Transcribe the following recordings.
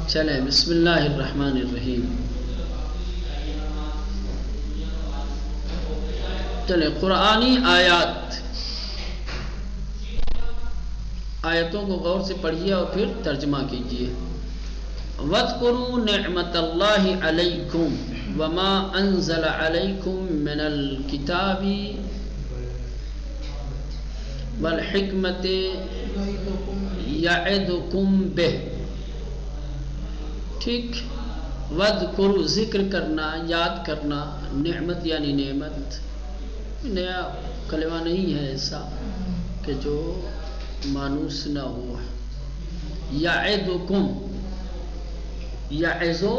چلیں بسم اللہ الرحمن الرحیم. چلیں قرآنی آیتوں کو غور سے پڑھیے اور پھر ترجمہ کیجیے. وَاذْكُرُوا نِعْمَةَ اللَّهِ عَلَيْكُمْ وَمَا أَنزَلَ عَلَيْكُمْ مِنَ الْكِتَابِ وَالْحِكْمَةِ يَعِظُكُمْ بِهِ. ٹھیک. وَاذْكُرُوا ذکر کرنا، یاد کرنا. نعمت یعنی نعمت، نیا کلمہ نہیں ہے ایسا کہ جو مانوس نہ ہو. یعظکم، یعظو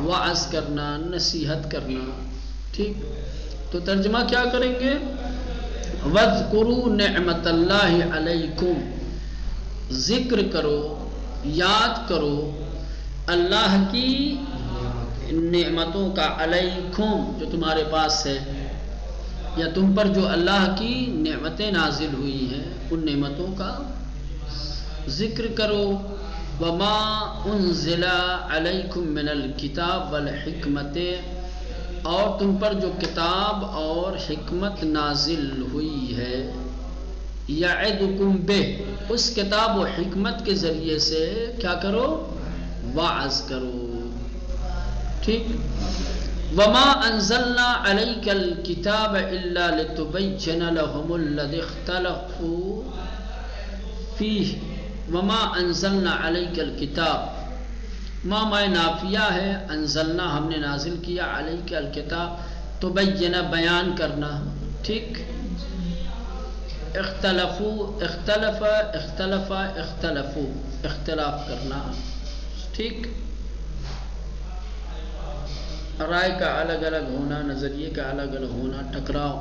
وعظ کرنا، نصیحت کرنا. ٹھیک. تو ترجمہ کیا کریں گے؟ وَاذْكُرُوا نِعْمَةَ اللَّهِ عَلَيْكُمْ، ذکر کرو، یاد کرو اللہ کی نعمتوں کا. علیکم جو تمہارے پاس ہے، یا تم پر جو اللہ کی نعمتیں نازل ہوئی ہیں ان نعمتوں کا ذکر کرو. وما انزل علیکم من الکتاب والحکمت، اور تم پر جو کتاب اور حکمت نازل ہوئی ہے. یعظکم بہ، اس کتاب و حکمت کے ذریعے سے کیا کرو؟ وعظ کرو. ٹھیک. وما انزلنا علیک الکتاب الا لتبین لهم الذی اختلفوا فیہ. وما انزلنا علیک الکتاب، ما نافیہ ہے، انزلنا ہم نے نازل کیا، علیک الکتاب تبین بیان کرنا. ٹھیک. اختلفوا، اختلف، اختلافو اختلاف کرنا. ٹھیک. رائے کا الگ الگ ہونا، نظریے کا الگ الگ ہونا، ٹکراؤ.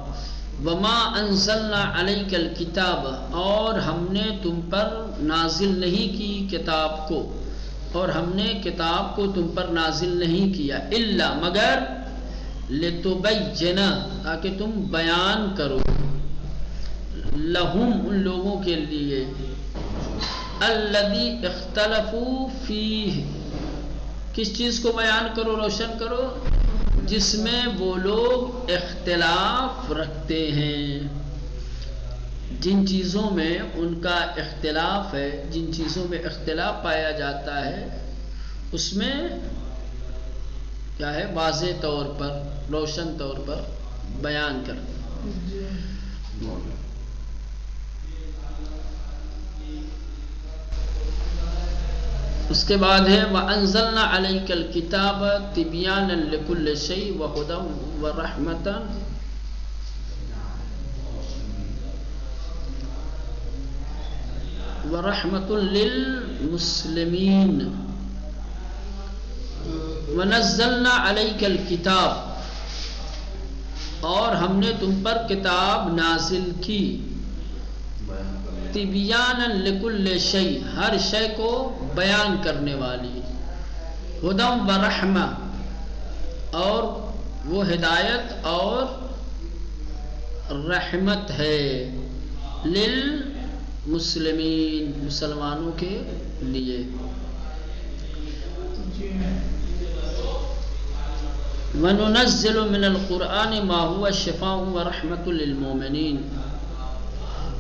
وما انزلنا علیک الکتاب، اور ہم نے تم پر نازل نہیں کی کتاب کو، اور ہم نے کتاب کو تم پر نازل نہیں کیا، الا مگر لتبین تاکہ تم بیان کرو، لہم ان لوگوں کے لیے، الذی اختلفوا فیہ کس چیز کو بیان کرو، روشن کرو، جس میں وہ لوگ اختلاف رکھتے ہیں. جن چیزوں میں ان کا اختلاف ہے، جن چیزوں میں اختلاف پایا جاتا ہے، اس میں کیا ہے؟ واضح طور پر، روشن طور پر بیان کرتے. اس کے بعد ہے وَأَنزَلْنَا عَلَيْكَ الْكِتَابَ تِبْيَانًا لِكُلِّ شَيْءٍ وَهُدًى وَرَحْمَةً لِلْمُسْلِمِينَ. وَنَزَّلْنَا عَلَيْكَ الْكِتَابَ، اور ہم نے تم پر کتاب نازل کی، تبیانا لکل شیء ہر شے کو بیان کرنے والی، ہدی و رحمہ اور وہ ہدایت اور رحمت ہے، للمسلمین مسلمانوں کے لیے. وَنُنَزِّلُ مِنَ الْقُرْآنِ مَا هُوَ شِفَاءٌ وَرَحْمَةٌ لِلْمُؤْمِنِينَ.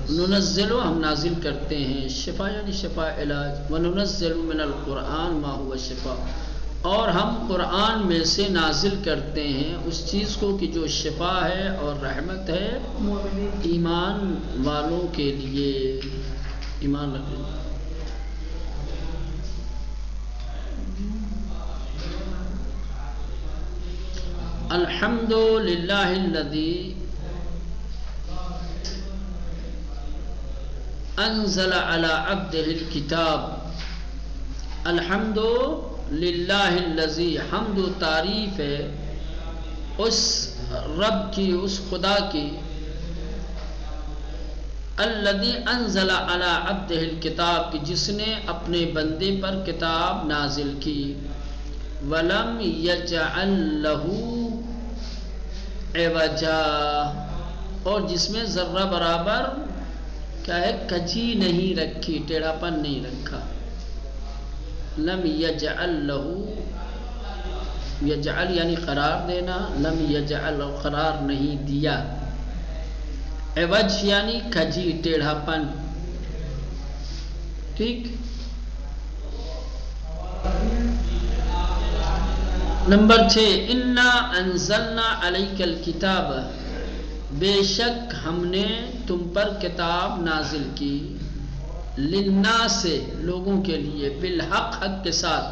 ننزل ہم نازل کرتے ہیں، شفا یعنی شفا علاج. وننزل من القرآن ما هو شفا، اور ہم قرآن میں سے نازل کرتے ہیں اس چیز کو کہ جو شفا ہے اور رحمت ہے ایمان والوں کے لیے، ایمان رکھنے. الحمد للہ الذی انزل على عبده الكتاب. الحمد للہ الذی، حمد و تعریف ہے اس رب کی، اس خدا کی، الذی انزل على عبده الكتاب کی جس نے اپنے بندے پر کتاب نازل کی. ولم یجعل له عوجا، اور جس میں ذرہ برابر کیا ہے؟ کجی نہیں رکھی، ٹیڑھا پن نہیں رکھا. لم یجعل لہو، یجعل یعنی قرار دینا، لم یجعل قرار نہیں دیا، عوج یعنی کھجی ٹیڑھا پن، ٹھیک۔ نمبر 6 انا انزلنا علیک الکتاب، بے شک ہم نے تم پر کتاب نازل کی، للناس لوگوں کے لیے، بالحق حق کے ساتھ،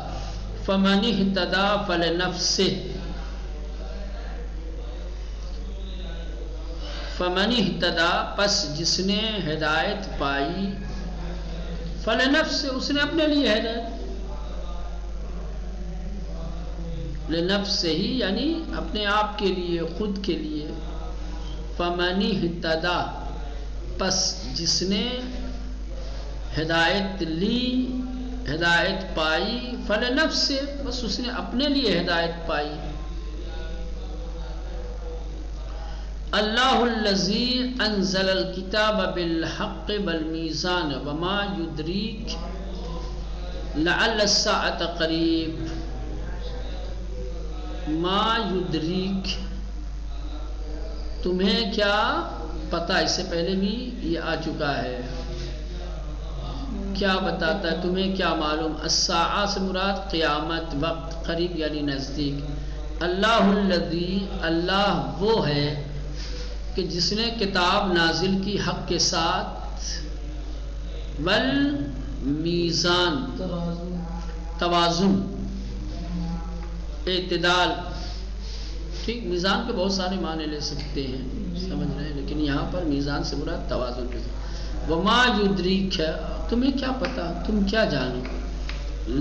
فمن اہتدی فلنفسہ، فمن اہتدی پس جس نے ہدایت پائی، فلنفسہ اس نے اپنے لیے ہدایت، لنفسہ ہی یعنی اپنے آپ کے لیے، خود کے لیے، فمن اہتدی پس جس نے ہدایت لی، ہدایت پائی، فلنفسہ بس اس نے اپنے لیے ہدایت پائی۔ اللہ الذی انزل الکتاب بالحق والمیزان وما یدریک لعل الساعة قریب، ما یدریک تمہیں کیا پتہ، اس سے پہلے بھی یہ آ چکا ہے، کیا بتاتا ہے تمہیں کیا معلوم، الساعہ سے مراد قیامت، وقت، قریب یعنی نزدیک۔ اللہ الذی اللہ وہ ہے کہ جس نے کتاب نازل کی حق کے ساتھ، والمیزان توازن، اعتدال، ٹھیک۔ میزان کے بہت سارے معنی لے سکتے ہیں، سمجھ رہے ہیں، لیکن یہاں پر میزان سے مراد توازن کے ساتھ۔ وما یدریک تمہیں کیا پتا، تم کیا جانو،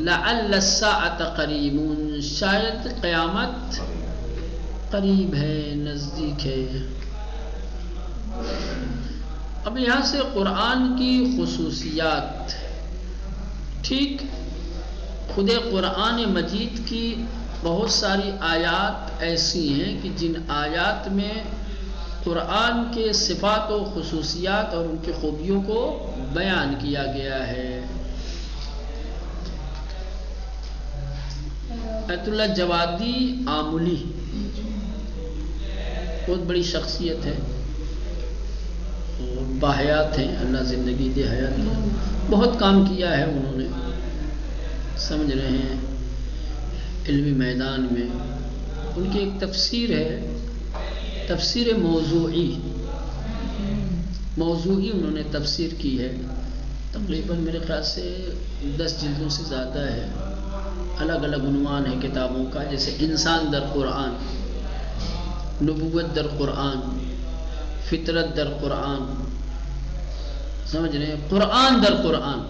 لعل الساعة قریب شاید قیامت قریب ہے، نزدیک ہے۔ اب یہاں سے قرآن کی خصوصیات، ٹھیک۔ خود قرآن مجید کی بہت ساری آیات ایسی ہیں کہ جن آیات میں قرآن کے صفات و خصوصیات اور ان کی خوبیوں کو بیان کیا گیا ہے۔ ایت اللہ جوادی آملی بہت بڑی شخصیت ہے، باحیات ہیں، اللہ زندگی دے حیات ہے، بہت کام کیا ہے انہوں نے، سمجھ رہے ہیں، علمی میدان میں۔ ان کی ایک تفسیر ہے، تفسیر موضوعی انہوں نے تفسیر کی ہے، تقریباً میرے خیال سے 10 جلدوں سے زیادہ ہے، الگ الگ عنوان ہے کتابوں کا، جیسے انسان در قرآن، نبوت در قرآن، فطرت در قرآن، سمجھ رہے ہیں، قرآن در قرآن،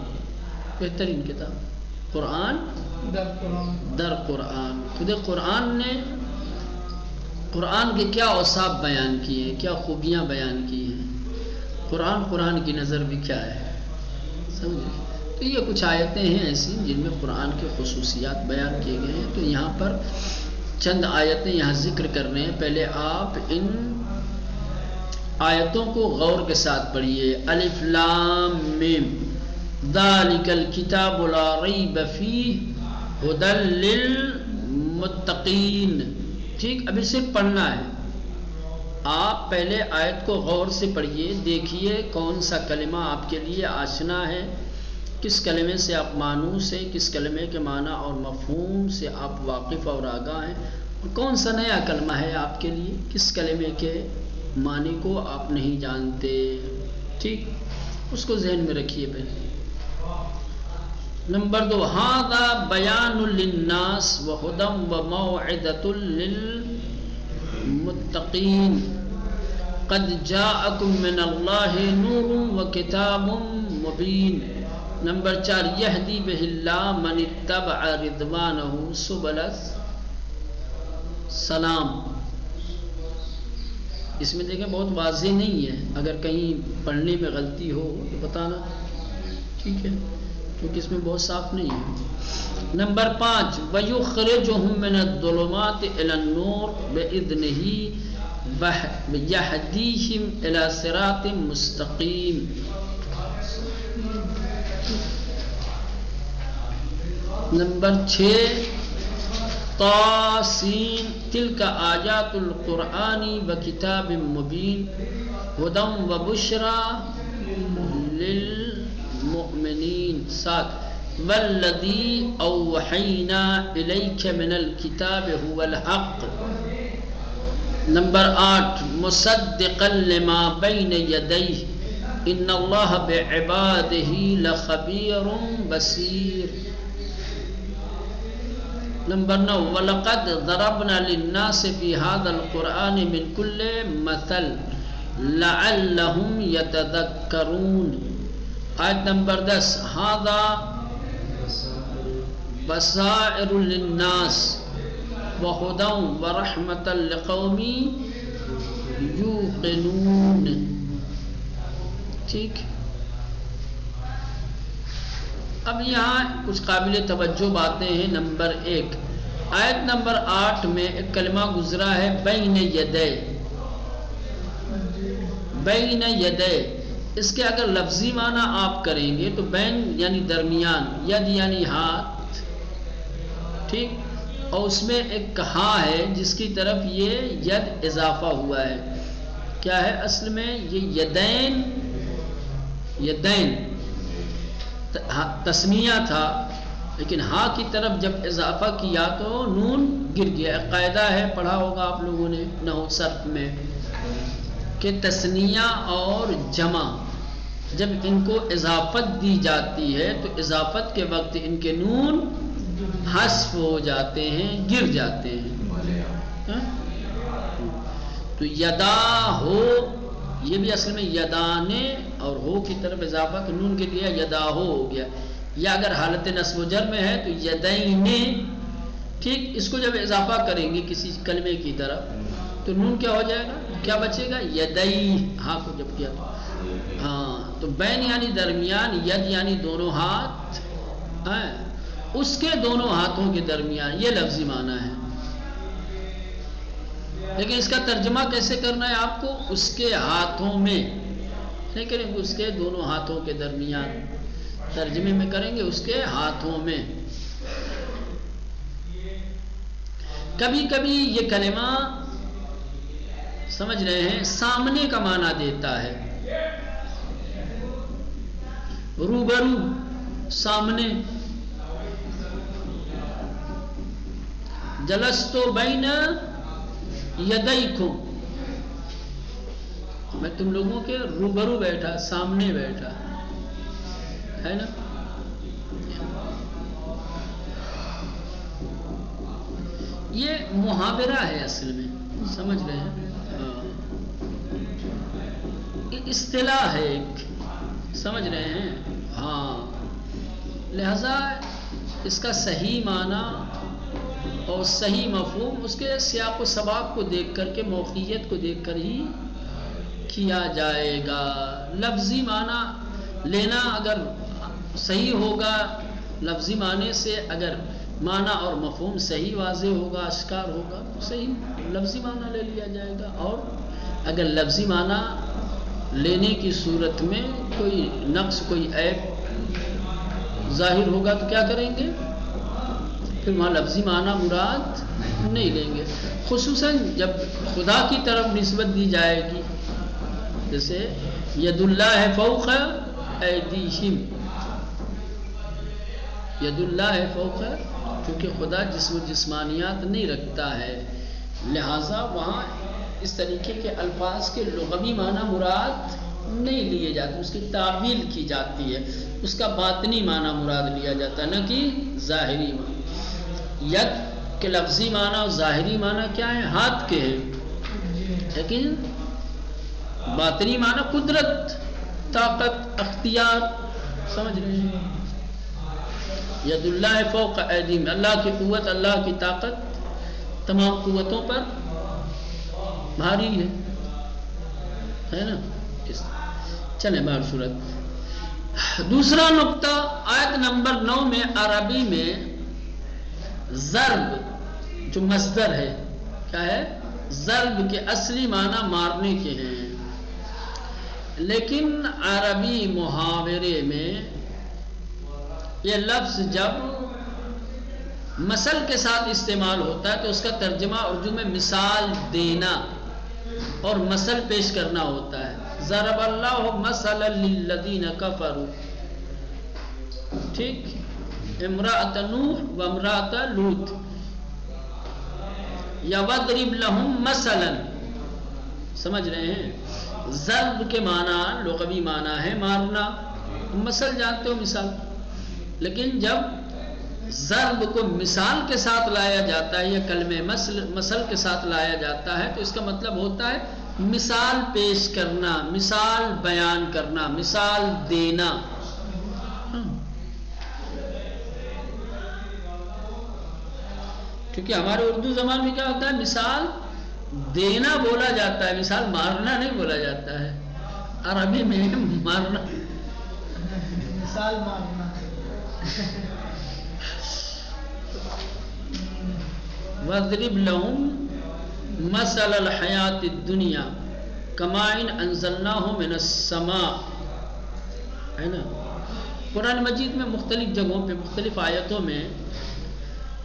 بہترین کتاب، قرآن در قرآن۔ خود قرآن نے قرآن کے کیا اوصاف بیان کیے ہیں، کیا خوبیاں بیان کی ہیں، قرآن کی نظر بھی کیا ہے، سمجھے۔ تو یہ کچھ آیتیں ہیں ایسی جن میں قرآن کے خصوصیات بیان کیے گئے ہیں، تو یہاں پر چند آیتیں یہاں ذکر کر رہے ہیں۔ پہلے آپ ان آیتوں کو غور کے ساتھ پڑھیے۔ الف لام میم ذالک الکتاب لا ریب فیہ ھدی للمتقین، ٹھیک۔ ابھی صرف پڑھنا ہے، آپ پہلے آیت کو غور سے پڑھیے، دیکھیے کون سا کلمہ آپ کے لیے آشنا ہے، کس کلمے سے آپ مانوس ہیں، کس کلمے کے معنی اور مفہوم سے آپ واقف اور آگاہ ہیں، اور کون سا نیا کلمہ ہے آپ کے لیے، کس کلمے کے معنی کو آپ نہیں جانتے، ٹھیک، اس کو ذہن میں رکھیے پہلے۔ نمبر 2 ھذا بیان للناس وہدی وموعظۃ للمتقین قد جاءکم من اللہ نور وکتاب مبین۔ نمبر 4 یہدی بہ اللہ من اتبع رضوانہ سبل السلام۔ اس میں دیکھیں بہت واضح نہیں ہے، اگر کہیں پڑھنے میں غلطی ہو تو بتانا، ٹھیک ہے، کیونکہ اس میں بہت صاف نہیں ہے۔ نمبر 5 وَيُخْرِجُهُم مِّنَ الظُّلُمَاتِ إِلَى النُّورِ بِإِذْنِهِ وَيَهْدِيهِمْ إِلَى صِرَاطٍ مُّسْتَقِيمٍ۔ نمبر 6 طاسین تلک آیات القرآن وکتاب مبین ہدی وبشری للمؤمنین. 7 والذی اوحینا الیک من الکتاب هو الحق. نمبر 8 مصدقا لما بین یدیہ ان اللہ بعبادہ لخبیر بصیر. نمبر 9 وَلَقَدْ ضَرَبْنَا لِلنَّاسِ فِي هَذَا الْقُرْآنِ مِنْ كُلِّ مَثَلٍ لَعَلَّهُمْ يَتَذَكَّرُونَ. آیت نمبر 10 هَذَا بَصَائِرُ لِلنَّاسِ وَهُدًى وَرَحْمَةً لِقَوْمٍ يُوقِنُونَ. ٹھیک. اب یہاں کچھ قابل توجہ باتیں ہیں. نمبر 1 آیت نمبر 8 میں ایک کلمہ گزرا ہے بین یدے. بین یدے اس کے اگر لفظی معنی آپ کریں گے تو بین یعنی درمیان، ید یعنی ہاتھ. ٹھیک. اور اس میں ایک ہاں ہے جس کی طرف یہ ید اضافہ ہوا ہے. کیا ہے اصل میں؟ یہ یدین. یدین تسمیہ تھا لیکن ہاں کی طرف جب اضافہ کیا تو نون گر گیا. قاعدہ ہے پڑھا ہوگا آپ لوگوں نے نحو صرف میں کہ تثنیہ اور جمع جب ان کو اضافت دی جاتی ہے تو اضافت کے وقت ان کے نون حذف ہو جاتے ہیں، گر جاتے ہیں. تو یدا ہو یہ بھی اصل میں یدانے اور ہو کی طرف اضافہ کہ نون کے لیے یدا ہو گیا. یا اگر حالت نصب و جر میں ہے تو یدینے. ٹھیک. اس کو جب اضافہ کریں گے کسی کلمے کی طرف تو نون کیا ہو جائے گا؟ کیا بچے گا؟ یدئی. ہاں کو جب کیا تو ہاں تو بین یعنی درمیان، ید یعنی دونوں ہاتھ، اس کے دونوں ہاتھوں کے درمیان. یہ لفظی معنی ہے. لیکن اس کا ترجمہ کیسے کرنا ہے آپ کو؟ اس کے ہاتھوں میں نہیں کریں گے، اس کے دونوں ہاتھوں کے درمیان. ترجمے میں کریں گے اس کے ہاتھوں میں. کبھی کبھی یہ کلمہ سمجھ رہے ہیں سامنے کا معنی دیتا ہے. روبرو، سامنے. جلستو بین یدیکم، میں تم لوگوں کے روبرو بیٹھا، سامنے بیٹھا ہے نا. یہ محاورہ ہے اصل میں، سمجھ رہے ہیں. اصطلاح ہے ایک، سمجھ رہے ہیں. ہاں لہذا اس کا صحیح معنی اور صحیح مفہوم اس کے سیاق و سباق کو دیکھ کر کے، موقعیت کو دیکھ کر ہی کیا جائے گا. لفظی معنی لینا اگر صحیح ہوگا، لفظی معنی سے اگر معنی اور مفہوم صحیح واضح ہوگا، اشکار ہوگا تو صحیح لفظی معنی لے لیا جائے گا. اور اگر لفظی معنی لینے کی صورت میں کوئی نقص، کوئی عیب ظاہر ہوگا تو کیا کریں گے؟ پھر وہاں لفظی معنی مراد نہیں لیں گے. خصوصاً جب خدا کی طرف نسبت دی جائے گی، جیسے ید اللہ فوق ایدیہم. ید اللہ فوق، کیونکہ خدا جسم و جسمانیات نہیں رکھتا ہے، لہٰذا وہاں اس طریقے کے الفاظ کے لغوی معنی مراد نہیں لیے جاتے، اس کی تعویل کی جاتی ہے، اس کا باطنی معنی مراد لیا جاتا ہے، نہ کہ ظاہری معنی. ید کے لفظی معنی اور ظاہری معنی کیا ہے؟ ہاتھ کے ہیں، لیکن باطنی معنی قدرت، طاقت، اختیار. سمجھ رہے ہیں؟ ید اللہ فوق ایدیہم، اللہ کی قوت، اللہ کی طاقت تمام قوتوں پر بھاری ہے نا. چلیں بہر صورت. دوسرا نقطہ آیت نمبر 9 میں عربی میں ضرب جو مصدر ہے، کیا ہے؟ ضرب کے اصلی معنی مارنے کے ہیں، لیکن عربی محاورے میں یہ لفظ جب مثل کے ساتھ استعمال ہوتا ہے تو اس کا ترجمہ اردو میں مثال دینا اور مثل پیش کرنا ہوتا ہے. ضرب اللہ مثلا للذین کفروا، ٹھیک، امرأۃ نوح و امرأۃ لوط. یا وضرب لہم مثلا، سمجھ رہے ہیں؟ ضرب کے معنی لغوی معنی ہے مارنا، مثل جانتے ہو مثال، لیکن جب ضرب کو مثال کے ساتھ لایا جاتا ہے یا کلمہ مثل کے ساتھ لایا جاتا ہے تو اس کا مطلب ہوتا ہے مثال پیش کرنا، مثال بیان کرنا، مثال دینا. کیونکہ ہمارے اردو زبان میں کیا ہوتا ہے، مثال دینا بولا جاتا ہے، مثال مارنا نہیں بولا جاتا ہے. عربی میں مارنا، مثال مارنا. وَاضْرِبْ لَهُمْ مَثَلَ الْحَيَاةِ الدُّنْيَا كَمَاءٍ أَنزَلْنَاهُ مِنَ السَّمَاءِ، ہے نا. قرآن مجید میں مختلف جگہوں پہ مختلف آیتوں میں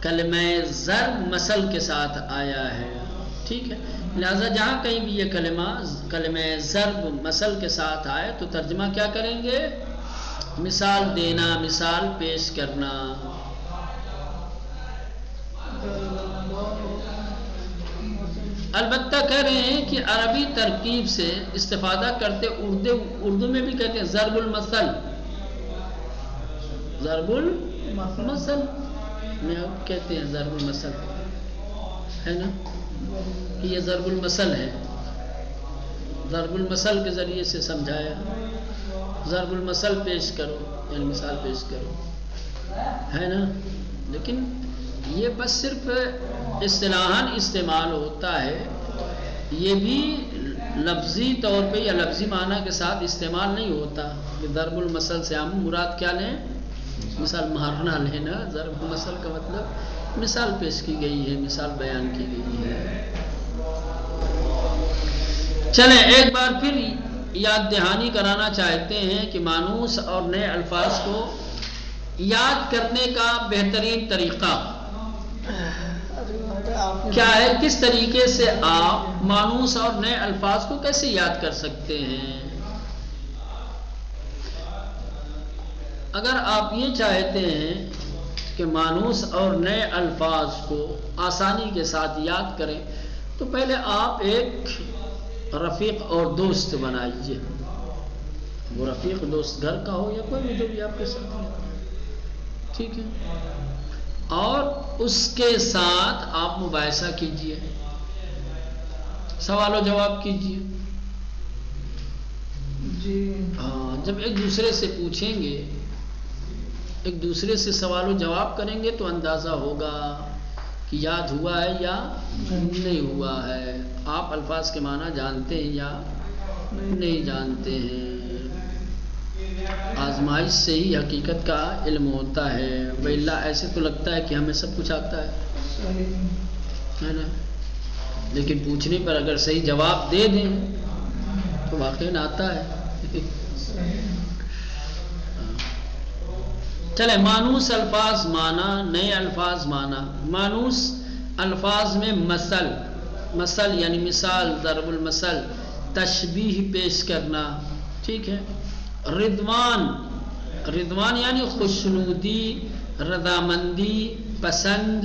کلمہ ضرب مثل کے ساتھ آیا ہے، ٹھیک ہے. لہذا جہاں کہیں بھی یہ کلمہ ضرب مثل کے ساتھ آئے تو ترجمہ کیا کریں گے؟ مثال دینا، مثال پیش کرنا. البتہ کہہ رہے ہیں کہ عربی ترکیب سے استفادہ کرتے اردو میں بھی کہتے ہیں ضرب المثل، ضرب المثل میں کہتے ہیں ضرب المثل، ہے نا، کہ یہ ضرب المثل ہے. ضرب المثل کے ذریعے سے سمجھایا، ضرب المثل پیش کرو یعنی مثال پیش کرو، ہے نا. لیکن یہ بس صرف اصطلاحاً استعمال ہوتا ہے، یہ بھی لفظی طور پہ یا لفظی معنی کے ساتھ استعمال نہیں ہوتا. کہ ضرب المثل سے ہم مراد کیا لیں؟ مثال مارنا لینا. ضرب المثل کا مطلب مثال پیش کی گئی ہے، مثال بیان کی گئی ہے. چلیں ایک بار پھر یاد دہانی کرانا چاہتے ہیں کہ مانوس اور نئے الفاظ کو یاد کرنے کا بہترین طریقہ کیا ہے؟ کس طریقے سے آپ مانوس اور نئے الفاظ کو کیسے یاد کر سکتے ہیں؟ اگر آپ یہ چاہتے ہیں کہ مانوس اور نئے الفاظ کو آسانی کے ساتھ یاد کریں تو پہلے آپ ایک رفیق اور دوست بنائیے. وہ رفیق دوست گھر کا ہو یا کوئی بھی جو بھی آپ کے ساتھ ہے، ٹھیک ہے، اور اس کے ساتھ آپ مباحثہ کیجئے، سوال و جواب کیجئے. جی ہاں، جب ایک دوسرے سے پوچھیں گے، ایک دوسرے سے سوال و جواب کریں گے تو اندازہ ہوگا کہ یاد ہوا ہے یا نہیں ہوا ہے، آپ الفاظ کے معنی جانتے ہیں یا نہیں جانتے ہیں. آزمائش سے ہی حقیقت کا علم ہوتا ہے، وإلا ایسے تو لگتا ہے کہ ہمیں سب کچھ آتا ہے نا. لیکن پوچھنے پر اگر صحیح جواب دے دیں تو واقعی آتا ہے. چلے مانوس الفاظ معنی، نئے الفاظ معنی. مانوس الفاظ میں مثل یعنی مثال، ضرب المثل، تشبیہ پیش کرنا، ٹھیک ہے. رضوان یعنی خوشنودی، رضامندی، پسند.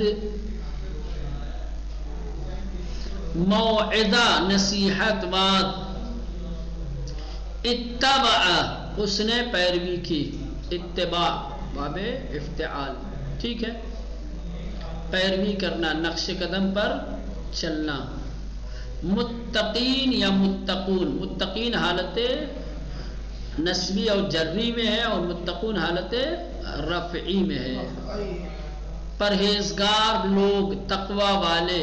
موعظہ نصیحت بات. اتبع اس نے پیروی کی، اتباع باب افتعال، ٹھیک ہے، پیروی کرنا، نقش قدم پر چلنا. متقین یا متقون، متقین حالت نسبی اور جری میں ہے اور متقون حالت رفعی میں ہے. پرہیزگار لوگ، تقوی والے.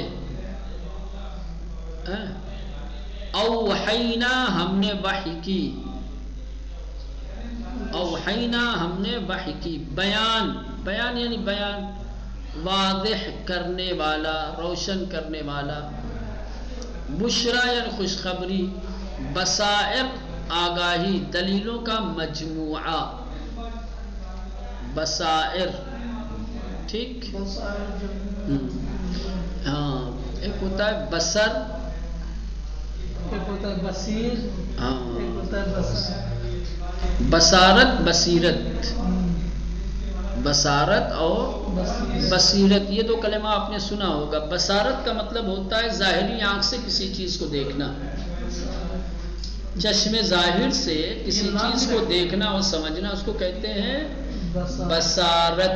اوحینا ہم نے وحی کی، اوحینا ہم نے وحی کی. بیان یعنی بیان، واضح کرنے والا، روشن کرنے والا. بشرا یعنی خوشخبری. بصائر آگاہی، دلیلوں کا مجموعہ. بصائر، ٹھیک. بصارت ہاں ایک ہوتا ہے بصر، ایک ہوتا ہے بصیر، ہاں ایک ہوتا ہے بصر. بصارت بصیرت، بصارت اور بصیرت یہ دو کلمہ آپ نے سنا ہوگا. بصارت کا مطلب ہوتا ہے ظاہری آنکھ سے کسی چیز کو دیکھنا، چشم ظاہر سے کسی چیز کو دیکھنا اور سمجھنا، اس کو کہتے ہیں بصارت.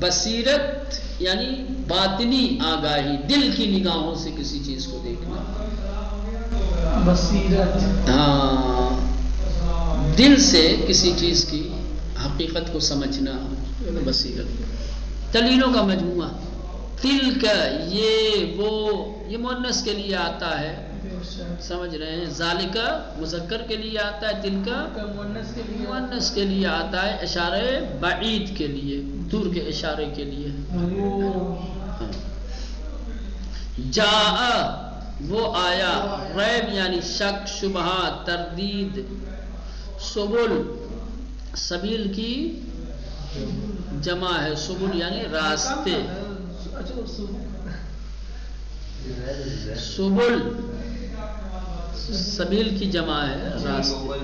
بصیرت یعنی باطنی آگاہی، دل کی نگاہوں سے کسی چیز کو دیکھنا. بصیرت ہاں دل سے کسی چیز کی حقیقت کو سمجھنا بصیرت. تلینوں کا مجموعہ، تل کا یہ وہ، یہ مؤنث کے لیے آتا ہے، سمجھ رہے ہیں. ذالکا مذکر کے لیے آتا ہے، تل کا مؤنث کے لیے آتا ہے، اشارہ بعید کے لیے، دور کے اشارے کے لیے. جاء وہ آیا، ریب یعنی شک، شبہات، تردید. سبل سبیل کی جمع ہے، سبل یعنی راستے. سبل سبیل کی جمع ہے، راستے.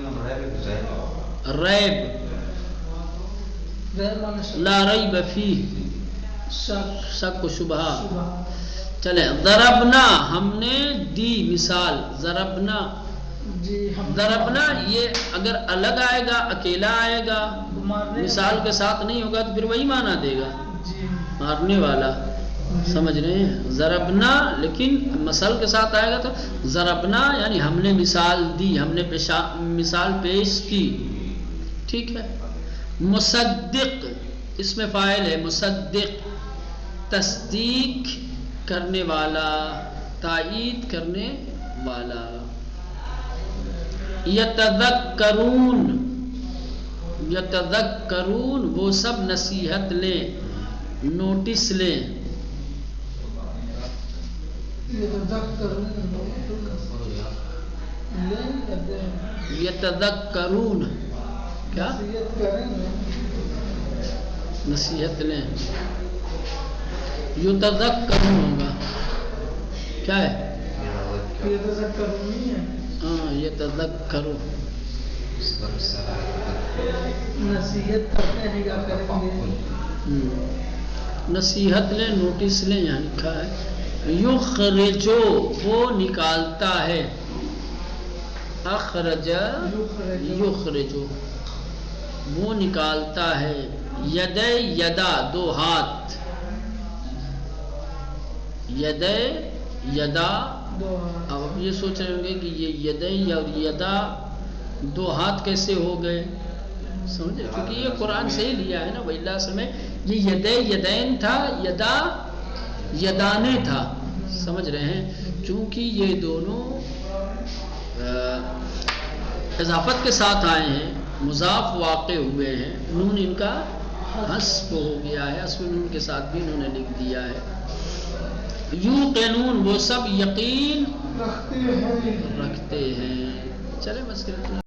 ریب لا ریب فیہ، شک و شبہ. چلے ضربنا ہم نے دی مثال، ضربنا ضربنا یہ اگر الگ آئے گا، اکیلا آئے گا، مثال کے ساتھ نہیں ہوگا تو پھر وہی معنی دے گا، مارنے والا. سمجھ رہے ہیں. ضربنا لیکن مثال کے ساتھ آئے گا تو ضربنا یعنی ہم نے مثال دی، ہم نے مثال پیش کی. ٹھیک ہے. مصدق اس میں فاعل ہے، مصدق تصدیق کرنے والا، تائید کرنے والا. یتذکرون یتذکرون وہ سب نصیحت لیں، نوٹس لیں. یتذکرون کیا نصیحت لیں، یتذکرون ہوگا کیا ہے؟ ہاں یتذکرون نصیحت کرتے ہیں، کیا کریں گے؟ نصیحت لیں، نوٹس لیں یہاں لکھا ہے. یخرجو وہ نکالتا ہے، اخرج یخرجو وہ نکالتا ہے. ید یدا دو ہاتھ، ید یدا. اب آپ یہ سوچ رہے ہوں گے کہ یہ ید اور یدا دو ہاتھ کیسے ہو گئے، سمجھے؟ کیونکہ یہ قرآن سے ہی لیا ہے نا. وَإِلَّا اصل میں یہ ید یدین تھا، یدا یدانے تھا. سمجھ رہے ہیں؟ چونکہ یہ دونوں اضافت کے ساتھ آئے ہیں، مضاف واقع ہوئے ہیں، نون ان کا حذف ہو گیا ہے، حذف نون کے ساتھ بھی انہوں نے لکھ دیا ہے. یوقنون وہ سب یقین رکھتے ہیں. چلے بس